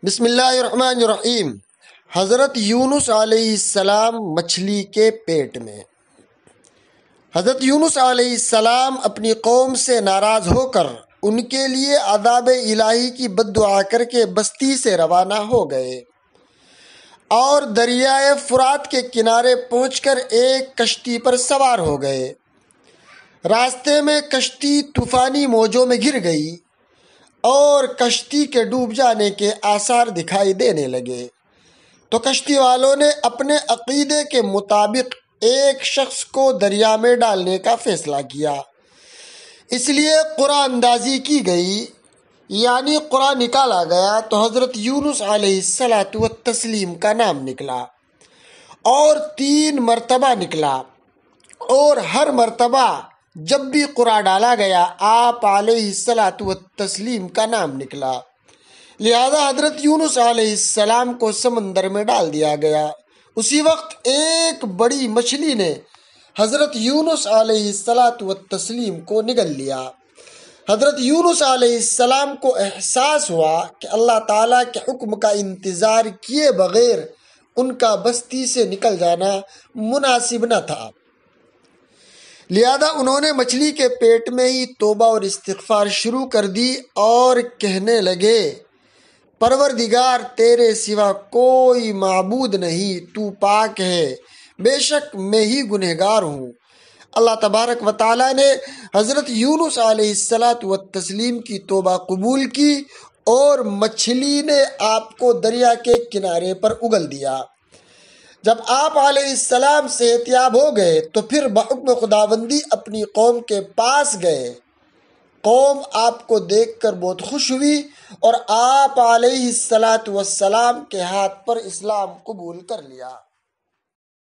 بسم اللہ الرحمن الرحیم۔ حضرت یونس علیہ السلام مچھلی کے پیٹ میں۔ حضرت یونس علیہ السلام اپنی قوم سے ناراض ہو کر ان کے لیے عذاب الہی کی بد دعا کر کے بستی سے روانہ ہو گئے اور دریائے فرات کے کنارے پہنچ کر ایک کشتی پر سوار ہو گئے۔ راستے میں کشتی طوفانی موجوں میں گر گئی اور کشتی کے ڈوب جانے کے آثار دکھائی دینے لگے، تو کشتی والوں نے اپنے عقیدے کے مطابق ایک شخص کو دریا میں ڈالنے کا فیصلہ کیا۔ اس لیے قرآن اندازی کی گئی، یعنی قرآن نکالا گیا، تو حضرت یونس علیہ السلام کا نام نکلا اور 3 مرتبہ نکلا، اور ہر مرتبہ جب بھی قرآن ڈالا گیا آپ علیہ السلام کا نام نکلا، لہذا حضرت یونس علیہ السلام کو سمندر میں ڈال دیا گیا۔ اسی وقت ایک بڑی مچھلی نے حضرت یونس علیہ السلام کو نگل لیا۔ حضرت یونس علیہ السلام کو احساس ہوا کہ اللہ تعالیٰ کے حکم کا انتظار کیے بغیر ان کا بستی سے نکل جانا مناسب نہ تھا، لہذا انہوں نے مچھلی کے پیٹ میں ہی توبہ اور استغفار شروع کر دی اور کہنے لگے، پروردگار تیرے سوا کوئی معبود نہیں، تو پاک ہے، بے شک میں ہی گنہگار ہوں۔ اللہ تبارک و تعالیٰ نے حضرت یونس علیہ السلام کی توبہ قبول کی اور مچھلی نے آپ کو دریا کے کنارے پر اگل دیا۔ جب آپ علیہ السلام صحت یاب ہو گئے تو پھر بحکم خداوندی اپنی قوم کے پاس گئے۔ قوم آپ کو دیکھ کر بہت خوش ہوئی اور آپ علیہ السلام کے ہاتھ پر اسلام قبول کر لیا۔